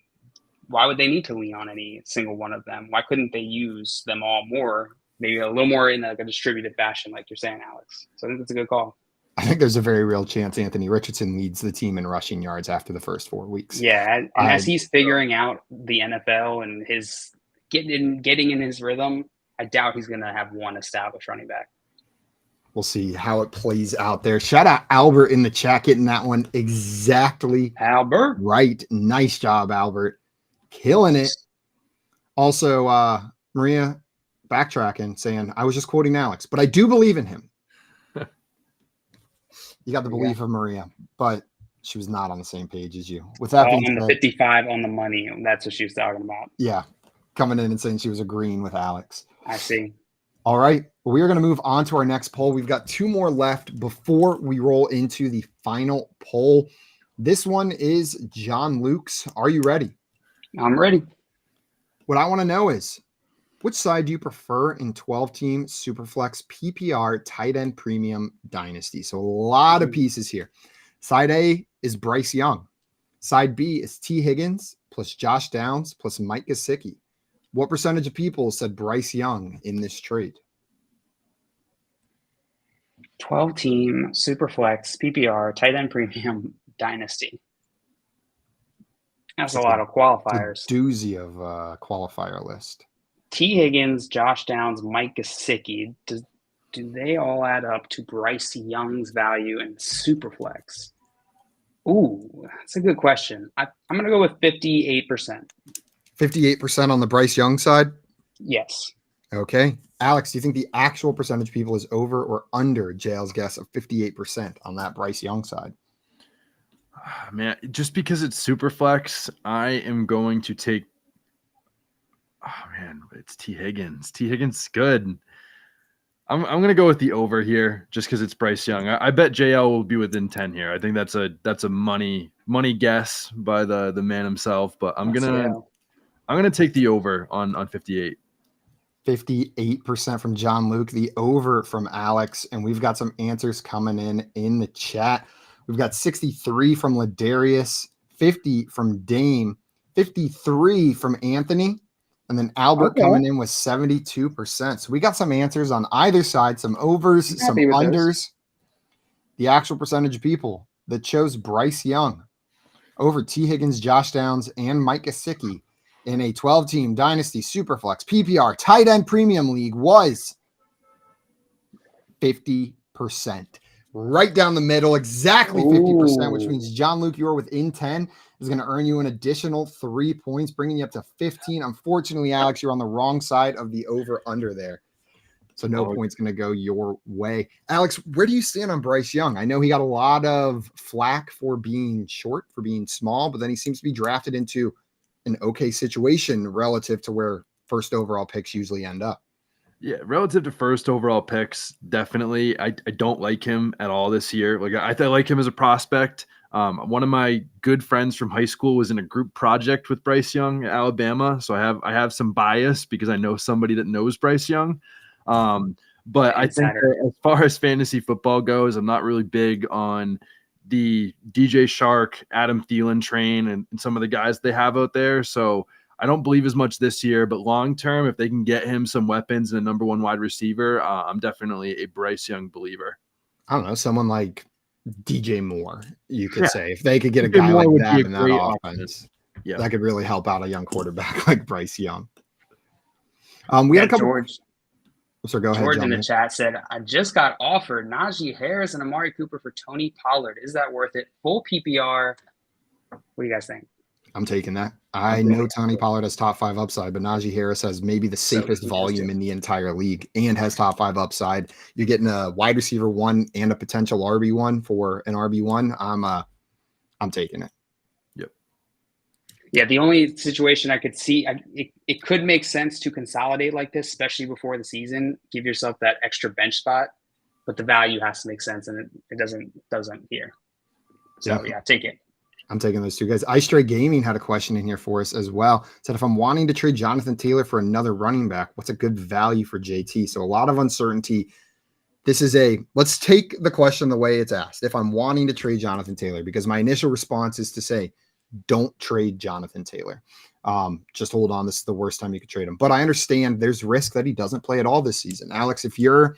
why would they need to lean on any single one of them? Why couldn't they use them all more? Maybe a little more in like a distributed fashion, like you're saying, Alex. So I think that's a good call. I think there's a very real chance Anthony Richardson leads the team in rushing yards after the first 4 weeks. Yeah, and as he's figuring out the NFL and his getting in his rhythm, I doubt he's going to have one established running back. We'll see how it plays out there. Shout out Albert in the chat, getting that one exactly Albert. Right. Nice job, Albert. Killing it. Also, Maria backtracking, saying, I was just quoting Alex, but I do believe in him. You got the belief of Maria, but she was not on the same page as you. With that being on said, the 55 on the money, that's what she was talking about. Yeah. Coming in and saying she was agreeing with Alex. I see. All right. We are going to move on to our next poll. We've got 2 more left before we roll into the final poll. This one is John Luke's. Are you ready? I'm ready. What I want to know is, which side do you prefer in 12-team Superflex PPR tight end premium dynasty? So a lot of pieces here. Side A is Bryce Young. Side B is T. Higgins plus Josh Downs plus Mike Gesicki. What percentage of people said Bryce Young in this trade? 12-team Superflex PPR tight end premium dynasty. That's a lot of qualifiers. A doozy of qualifier list. T. Higgins, Josh Downs, Mike Gesicki. Do they all add up to Bryce Young's value in Superflex? Ooh, that's a good question. I'm going to go with 58%. 58% on the Bryce Young side? Yes. Okay. Alex, do you think the actual percentage of people is over or under JL's guess of 58% on that Bryce Young side? Man, just because it's Superflex, I am going to take. Oh man, it's T. Higgins. T. Higgins is good. I'm going to go with the over here, just because it's Bryce Young. I bet JL will be within 10 here. I think that's a money guess by the man himself. But I'm gonna take the over on 58. 58% from John Luke, the over from Alex, and we've got some answers coming in the chat. We've got 63 from Ladarius, 50 from Dame, 53 from Anthony, and then Albert coming in with 72%. So we got some answers on either side, some overs, some unders. The actual percentage of people that chose Bryce Young over T. Higgins, Josh Downs, and Mike Gesicki in a 12-team Dynasty Superflex PPR tight end premium league was 50%. Right down the middle, exactly 50%, which means John Luke, you're within 10, is going to earn you an additional 3 points, bringing you up to 15. Unfortunately, Alex, you're on the wrong side of the over-under there. So no points going to go your way. Alex, where do you stand on Bryce Young? I know he got a lot of flack for being short, for being small, but then he seems to be drafted into an okay situation relative to where first overall picks usually end up. Yeah, relative to first overall picks, definitely. I don't like him at all this year. Like I like him as a prospect. One of my good friends from high school was in a group project with Bryce Young at Alabama, so I have some bias because I know somebody that knows Bryce Young. But I think that as far as fantasy football goes, I'm not really big on the DJ Shark, Adam Thielen train, and some of the guys they have out there. So I don't believe as much this year, but long term, if they can get him some weapons and a number 1 wide receiver, I'm definitely a Bryce Young believer. I don't know, someone like DJ Moore, you could say, if they could get a guy like that in that offense, that could really help out a young quarterback like Bryce Young. We had a couple. So go ahead, George in the gentlemen. chat said, I just got offered Najee Harris and Amari Cooper for Tony Pollard. Is that worth it? Full PPR. What do you guys think? I'm taking that. I know Tony Pollard has top 5 upside, but Najee Harris has maybe the safest volume in the entire league and has top 5 upside. You're getting a wide receiver 1 and a potential RB1 for an RB1. I'm taking it. Yep. Yeah, the only situation I could see, it could make sense to consolidate like this, especially before the season. Give yourself that extra bench spot, but the value has to make sense, and it doesn't here. So yeah, take it. I'm taking those two guys. Ice Stray Gaming had a question in here for us as well. Said, if I'm wanting to trade Jonathan Taylor for another running back, what's a good value for JT? So a lot of uncertainty. Let's take the question the way it's asked. If I'm wanting to trade Jonathan Taylor, because my initial response is to say, don't trade Jonathan Taylor. Just hold on. This is the worst time you could trade him. But I understand there's risk that he doesn't play at all this season. Alex, if you're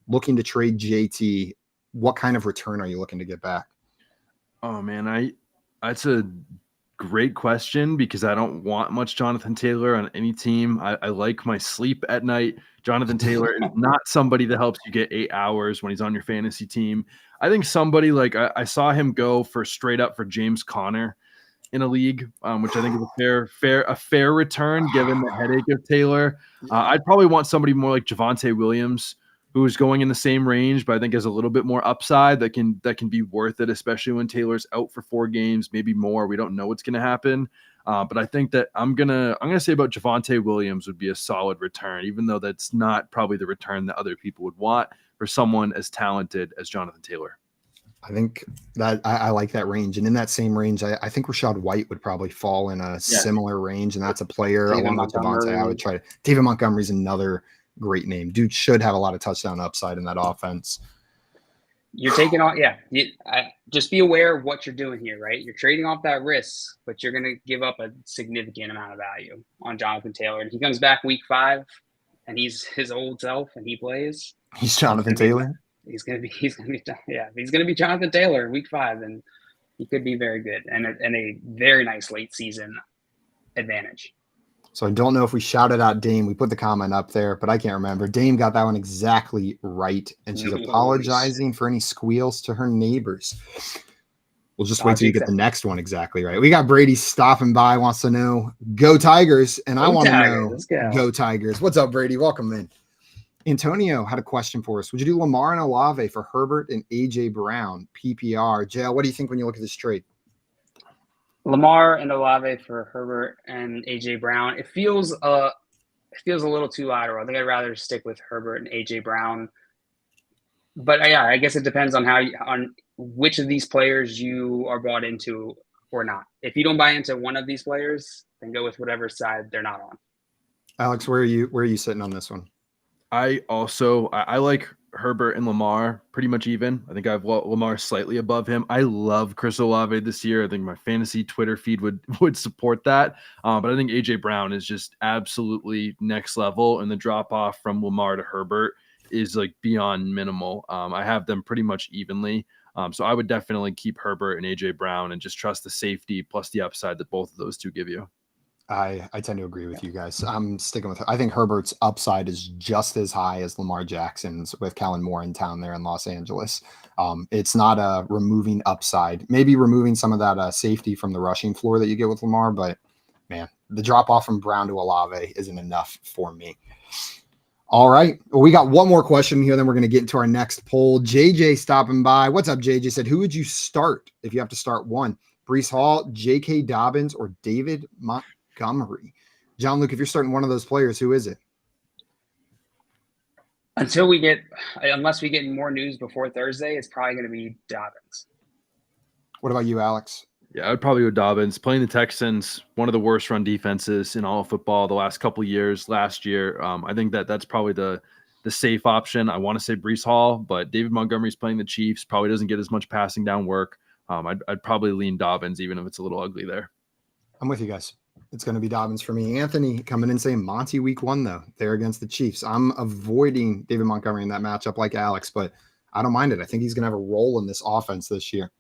looking to trade JT, what kind of return are you looking to get back? Oh man, that's a great question because I don't want much Jonathan Taylor on any team. I like my sleep at night. Jonathan Taylor is not somebody that helps you get 8 hours when he's on your fantasy team. I think somebody like I saw him go for straight up for James Conner in a league, which I think is a fair return given the headache of Taylor. I'd probably want somebody more like Javonte Williams, who's going in the same range, but I think has a little bit more upside that can be worth it, especially when Taylor's out for 4 games, maybe more. We don't know what's going to happen. But I think that I'm gonna say about Javonte Williams would be a solid return, even though that's not probably the return that other people would want for someone as talented as Jonathan Taylor. I think that I like that range. And in that same range, I think Rachaad White would probably fall in a similar range. And that's a player along with Devontae. I would try to. David Montgomery's another great name. Dude should have a lot of touchdown upside in that offense. You're taking off, just be aware of what you're doing here, right? You're trading off that risk, but you're going to give up a significant amount of value on Jonathan Taylor. And he comes back week 5, and he's his old self, and he plays. He's Jonathan Taylor. He's going to be Jonathan Taylor in week 5, and he could be very good and a very nice late season advantage. So I don't know if we shouted out Dame. We put the comment up there, but I can't remember. Dame got that one exactly right, and she's apologizing for any squeals to her neighbors. We'll just wait till you get the next one exactly right. We got Brady stopping by, wants to know, go Tigers, and I want to know, go Tigers. What's up, Brady? Welcome in. Antonio had a question for us. Would you do Lamar and Olave for Herbert and A.J. Brown, PPR? JL, what do you think when you look at this trade? Lamar and Olave for Herbert and A.J. Brown. It feels a little too lateral. I think I'd rather stick with Herbert and A.J. Brown. But yeah, I guess it depends on on which of these players you are bought into or not. If you don't buy into one of these players, then go with whatever side they're not on. Alex, where are you sitting on this one? I like Herbert and Lamar pretty much even. I think I have Lamar slightly above him. I love Chris Olave this year. I think my fantasy Twitter feed would support that. But I think A.J. Brown is just absolutely next level, and the drop off from Lamar to Herbert is like beyond minimal. I have them pretty much evenly. So I would definitely keep Herbert and A.J. Brown and just trust the safety plus the upside that both of those two give you. I tend to agree with you guys. I'm sticking with I think Herbert's upside is just as high as Lamar Jackson's with Kellen Moore in town there in Los Angeles. It's not a removing upside, maybe removing some of that safety from the rushing floor that you get with Lamar, but man, the drop off from Brown to Olave isn't enough for me. All right. Well, we got one more question here, then we're going to get into our next poll. JJ stopping by. What's up, JJ? Said, who would you start if you have to start one? Breece Hall, J.K. Dobbins, or David Montgomery? John Luke, if you're starting one of those players, who is it? Unless we get more news before Thursday, it's probably going to be Dobbins. What about you, Alex? Yeah, I'd probably go Dobbins. Playing the Texans, one of the worst run defenses in all of football the last couple of years. Last year, I think that's probably the safe option. I want to say Breece Hall, but David Montgomery's playing the Chiefs. Probably doesn't get as much passing down work. I'd probably lean Dobbins, even if it's a little ugly there. I'm with you guys. It's going to be Dobbins for me. Anthony coming in saying Monty week 1, though. They're against the Chiefs. I'm avoiding David Montgomery in that matchup like Alex, but I don't mind it. I think he's going to have a role in this offense this year.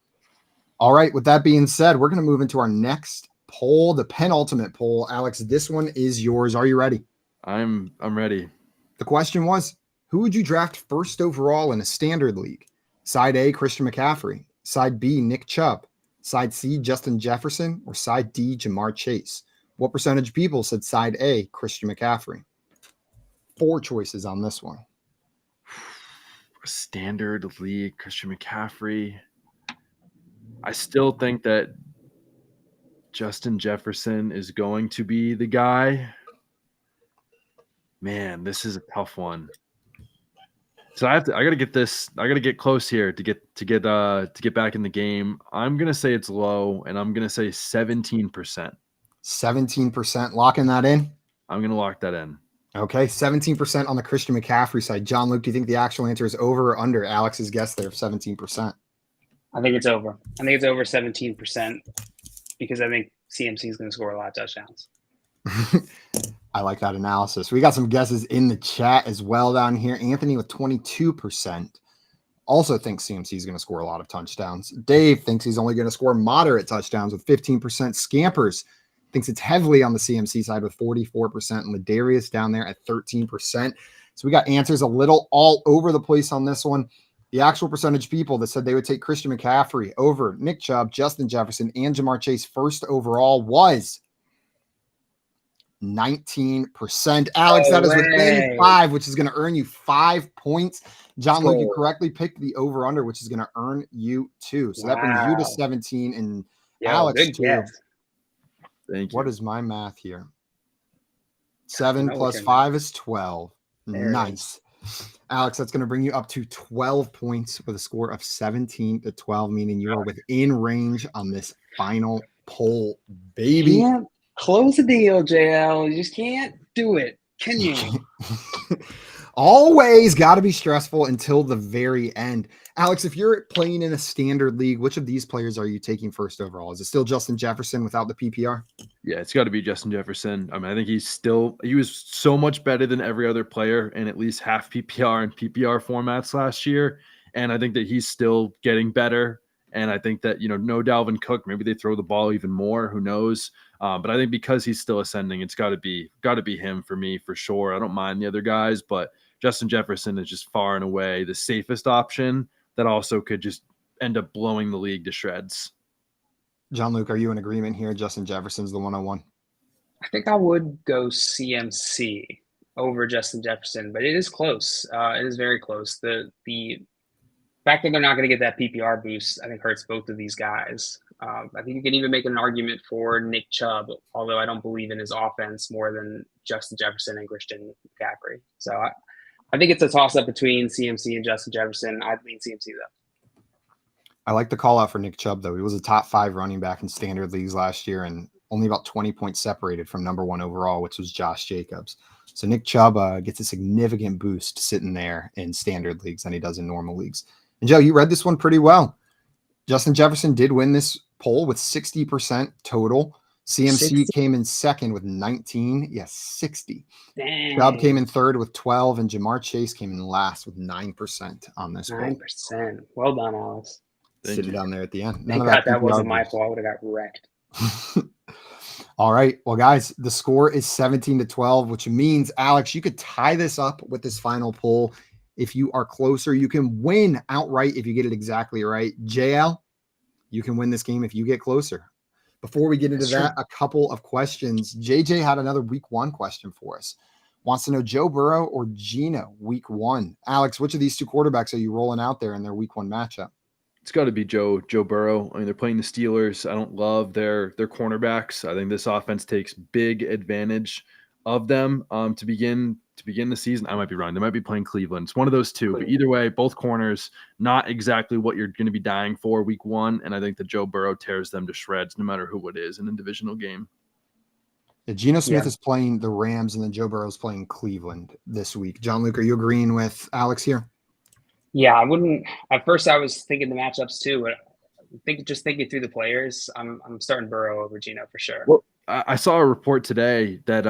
All right. With that being said, we're going to move into our next poll, the penultimate poll. Alex, this one is yours. Are you ready? I'm ready. The question was, Who would you draft first overall in a standard league? Side A, Christian McCaffrey. Side B, Nick Chubb. Side C, Justin Jefferson. Or side D, Jamar Chase? What percentage of people said side A, Christian McCaffrey? 4 choices on this one. Standard league, Christian McCaffrey. I still think that Justin Jefferson is going to be the guy. Man, this is a tough one. So I gotta get this. I gotta get close here to get back in the game. I'm gonna say it's low, and I'm gonna say 17%. 17%, locking that in? I'm gonna lock that in. Okay, 17% on the Christian McCaffrey side. John Luke, do you think the actual answer is over or under Alex's guess there of 17%? I think it's over. I think it's over 17% because I think CMC is going to score a lot of touchdowns. I like that analysis. We got some guesses in the chat as well down here. Anthony with 22% also thinks CMC is going to score a lot of touchdowns. Dave thinks he's only going to score moderate touchdowns with 15%. Scampers thinks it's heavily on the CMC side with 44%. And Ladarius down there at 13%. So we got answers a little all over the place on this one. The actual percentage of people that said they would take Christian McCaffrey over Nick Chubb, Justin Jefferson, and Jamar Chase first overall was 19%. Alex, that is within 5, which is going to earn you 5 points. John Luke, you correctly picked the over-under, which is going to earn you 2. So that brings you to 17 and Alex 2. Thank you. What is my math here? 7 plus 5 is 12. Nice. Alex, that's going to bring you up to 12 points with a score of 17-12, meaning you are within range on this final poll, baby. Can't close the deal, JL. You just can't do it. Can you? Always got to be stressful until the very end. Alex, if you're playing in a standard league, which of these players are you taking first overall? Is it still Justin Jefferson without the PPR? Yeah, it's got to be Justin Jefferson. I mean, I think he was so much better than every other player in at least half PPR and PPR formats last year. And I think that he's still getting better. And I think that, no Dalvin Cook, maybe they throw the ball even more, who knows? But I think because he's still ascending, it's got to be him for me for sure. I don't mind the other guys, but Justin Jefferson is just far and away the safest option that also could just end up blowing the league to shreds. John Luke, are you in agreement here? Justin Jefferson's the 101. I think I would go CMC over Justin Jefferson, but it is close. It is very close. The fact that they're not going to get that PPR boost, I think, hurts both of these guys. I think you can even make an argument for Nick Chubb, although I don't believe in his offense more than Justin Jefferson and Christian McCaffrey. So I think it's a toss-up between CMC and Justin Jefferson. I lean CMC, though. I like the call out for Nick Chubb, though. He was a top 5 running back in standard leagues last year and only about 20 points separated from number 1 overall, which was Josh Jacobs. So Nick Chubb gets a significant boost sitting there in standard leagues than he does in normal leagues. And Joe, you read this one pretty well. Justin Jefferson did win this poll with 60% total. CMC 60. came in second with 19. Yes, 60. Dang. Chubb came in third with 12, and Jamar Chase came in last with 9% on this poll. 9%. Well done, Alex. Sitting down there at the end. Thank God that wasn't my fault. I would have got wrecked. All right. Well, guys, the score is 17-12, which means, Alex, you could tie this up with this final poll. If you are closer, you can win outright if you get it exactly right. JL, you can win this game if you get closer. Before we get into that, a couple of questions. JJ had another week 1 question for us. Wants to know Joe Burrow or Geno week 1. Alex, which of these 2 quarterbacks are you rolling out there in their week 1 matchup? It's got to be Joe Burrow. I mean, they're playing the Steelers. I don't love their cornerbacks. I think this offense takes big advantage of them to begin the season. I might be wrong. They might be playing Cleveland. It's one of those 2. But either way, both corners, not exactly what you're going to be dying for week 1. And I think that Joe Burrow tears them to shreds no matter who it is in a divisional game. Geno Smith is playing the Rams, and then Joe Burrow is playing Cleveland this week. John Luke, are you agreeing with Alex here? Yeah, I wouldn't. At first, I was thinking the matchups too, but thinking through the players, I'm starting Burrow over Geno for sure. Well, I saw a report today that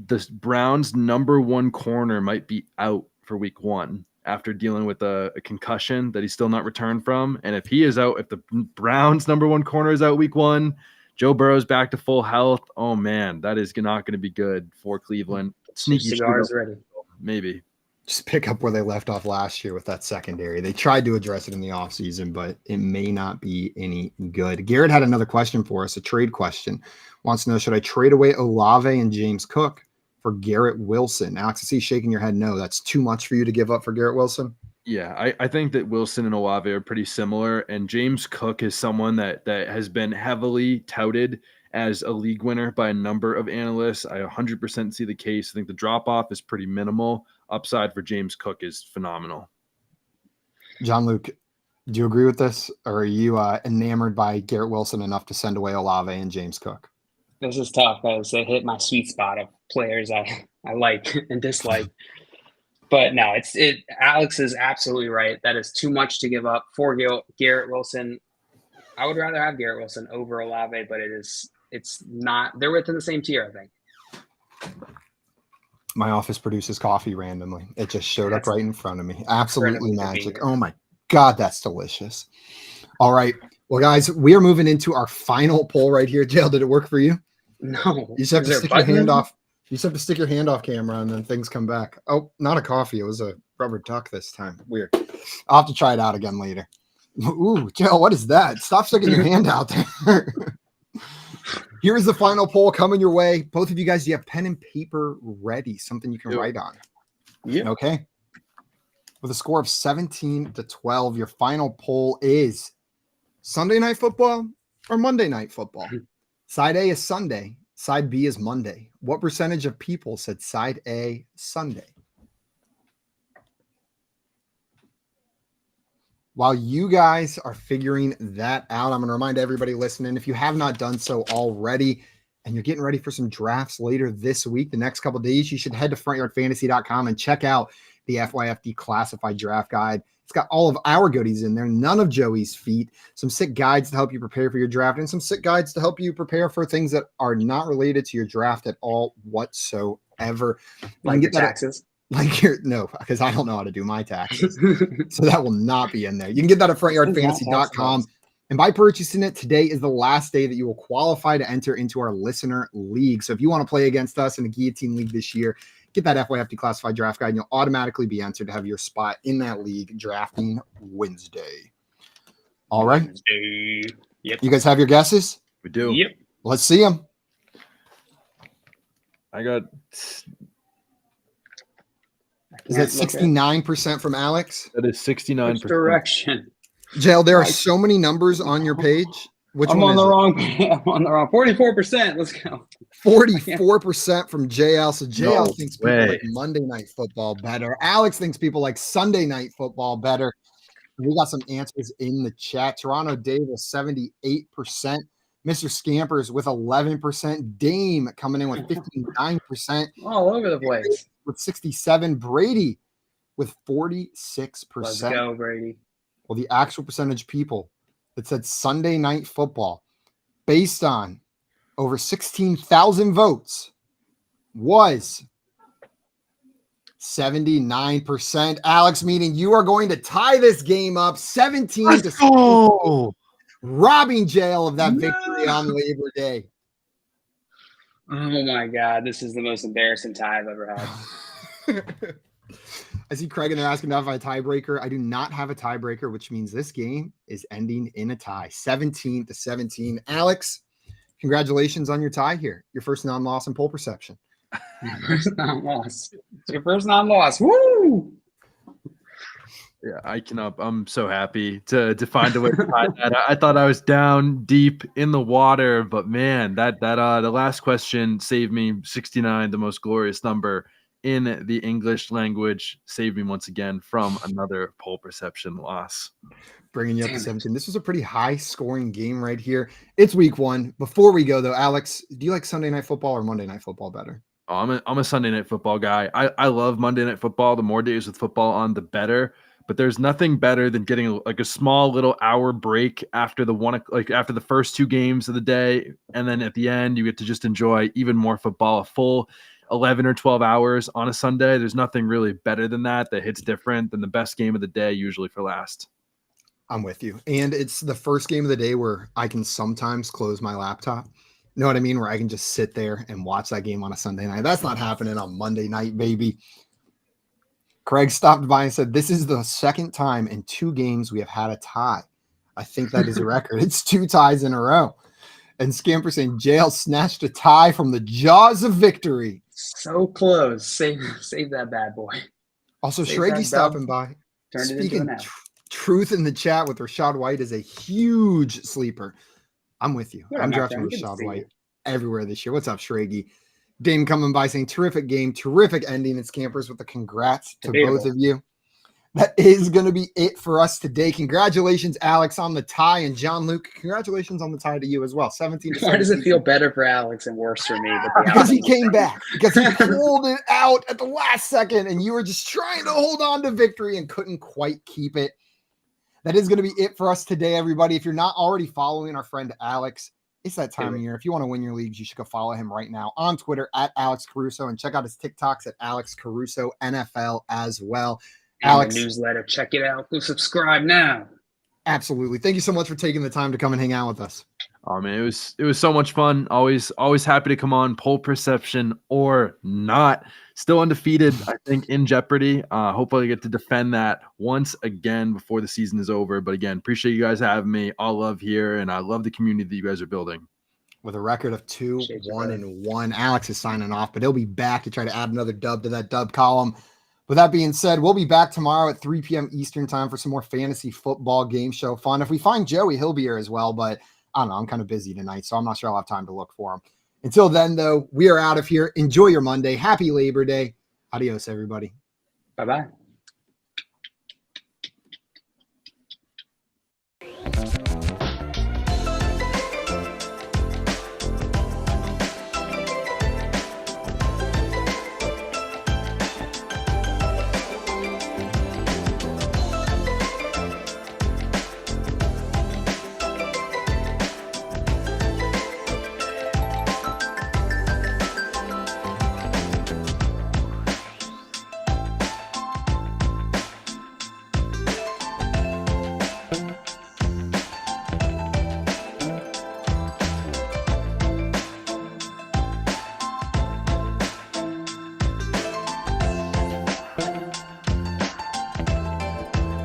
the Browns' number 1 corner might be out for week 1 after dealing with a concussion that he's still not returned from. And if he is out, if the Browns' number 1 corner is out week 1, Joe Burrow's back to full health. Oh man, that is not going to be good for Cleveland. Sneaky cigars ready. Maybe. just pick up where they left off last year with that secondary. They tried to address it in the offseason, but it may not be any good. Garrett had another question for us, a trade question. Wants to know, should I trade away Olave and James Cook for Garrett Wilson? Alex, I see you shaking your head no. That's too much for you to give up for Garrett Wilson? Yeah, I think that Wilson and Olave are pretty similar, and James Cook is someone that has been heavily touted as a league winner by a number of analysts. I 100% see the case. I think the drop-off is pretty minimal. Upside for James Cook is phenomenal. John Luke, do you agree with this, or are you enamored by Garrett Wilson enough to send away Olave and James Cook? This is tough because it hit my sweet spot of players I like and dislike. But no, Alex is absolutely right. That is too much to give up for Garrett Wilson. I would rather have Garrett Wilson over Olave, but it's not. They're within the same tier, I think. My office produces coffee randomly. It just showed up right in front of me. Absolutely magic. Oh my God, that's delicious. All right. Well, guys, we are moving into our final poll right here. Jail, did it work for you? No. You just have to stick your hand off. You just have to stick your hand off camera and then things come back. Oh, not a coffee. It was a rubber duck this time. Weird. I'll have to try it out again later. Ooh, Jail, what is that? Stop sticking your hand out there. Here is the final poll coming your way. Both of you guys, do you have pen and paper ready? Something you can write on. Yeah. Okay. With a score of 17-12, your final poll is Sunday Night Football or Monday Night Football? Side A is Sunday. Side B is Monday. What percentage of people said side A Sunday? While you guys are figuring that out, I'm going to remind everybody listening, if you have not done so already and you're getting ready for some drafts later this week, the next couple of days, you should head to frontyardfantasy.com and check out the FYFD Classified Draft Guide. It's got all of our goodies in there, none of Joey's feet, some sick guides to help you prepare for your draft, and some sick guides to help you prepare for things that are not related to your draft at all whatsoever. Like your taxes? No, because I don't know how to do my taxes. So that will not be in there. You can get that at frontyardfantasy.com. And by purchasing it, today is the last day that you will qualify to enter into our listener league. So if you want to play against us in a guillotine league this year, get that FYFD Classified Draft Guide, and you'll automatically be entered to have your spot in that league drafting Wednesday. All right. Yep. You guys have your guesses? We do. Yep. Let's see them. I got... Is that 69% from Alex? That is 69%. Which direction? Jail, there are so many numbers on your page. I'm on the wrong 44%. Let's go. 44% from JL. So JL thinks people way. like Monday Night Football better. Alex thinks people like Sunday Night Football better. We got some answers in the chat. Toronto Dave with 78%. Mr. Scampers with 11%. Dame coming in with 59%. All over the place. With 67%. Brady with 46%. Let's go, Brady. Well, the actual percentage people that said Sunday Night Football based on over 16,000 votes was 79%. Alex, meaning you are going to tie this game up 17-16, robbing Jail of that victory on Labor Day. Oh my God, this is the most embarrassing tie I've ever had. I see Craig and they're asking if I have a tiebreaker. I do not have a tiebreaker, which means this game is ending in a tie, 17-17. Alex, congratulations on your tie here. Your first non-loss in poll perception. First non-loss. It's your first non-loss. Woo! Yeah, I'm so happy to find a way to tie that. I thought I was down deep in the water, but man, that the last question saved me. 69, the most glorious number in the English language, saved me once again from another poll perception loss. Bringing you up to 17. This was a pretty high scoring game right here. It's week one. Before we go though, Alex, do you like Sunday Night Football or Monday Night Football better? Oh, I'm a Sunday Night Football guy. I love Monday Night Football. The more days with football on, the better. But there's nothing better than getting like a small little hour break after after the first two games of the day, and then at the end you get to just enjoy even more football. A full 11 or 12 hours on a Sunday. There's nothing really better than that hits different than the best game of the day, usually for last. I'm with you. And it's the first game of the day where I can sometimes close my laptop. You know what I mean? Where I can just sit there and watch that game on a Sunday night. That's not happening on Monday night, baby. Craig stopped by and said, "This is the second time in 2 games we have had a tie. I think that is a record. It's 2 ties in a row." And Scamper saying, "JL snatched a tie from the jaws of victory." So close. Save that bad boy. Also, Save Shraggy that stopping dub. by. Turned it into Speaking an L. truth in the chat with Rashad White is a huge sleeper. I'm with you. What I'm up, my drafting friend? Good to Rashad see White you. everywhere this year. What's up, Shraggy? Dame coming by saying, "Terrific game, terrific ending." It's Campers with a congrats to Debatable. both of you. That is going to be it for us today. Congratulations, Alex, on the tie, and John Luke, congratulations on the tie to you as well. 17 to 17. Why does it feel better for Alex and worse for me? Because he came back, because he pulled it out at the last second, and you were just trying to hold on to victory and couldn't quite keep it. That is going to be it for us today, everybody. If you're not already following our friend Alex, it's that time of year. If you want to win your leagues, you should go follow him right now on Twitter at Alex Caruso, and check out his TikToks at Alex Caruso NFL as well. And Alex, the newsletter, check it out. Go subscribe now. Absolutely. Thank you so much for taking the time to come and hang out with us. Oh man, it was so much fun. Always happy to come on. Pole perception or not, still undefeated, I think, in Jeopardy. Hopefully I get to defend that once again before the season is over. But again, appreciate you guys having me. All love here, and I love the community that you guys are building. With a record of 2-1-1, Alex is signing off, but he'll be back to try to add another dub to that dub column. With that being said, we'll be back tomorrow at 3 p.m. Eastern time for some more fantasy football game show fun. If we find Joey, he'll be here as well, but I don't know. I'm kind of busy tonight, so I'm not sure I'll have time to look for him. Until then, though, we are out of here. Enjoy your Monday. Happy Labor Day. Adios, everybody. Bye-bye.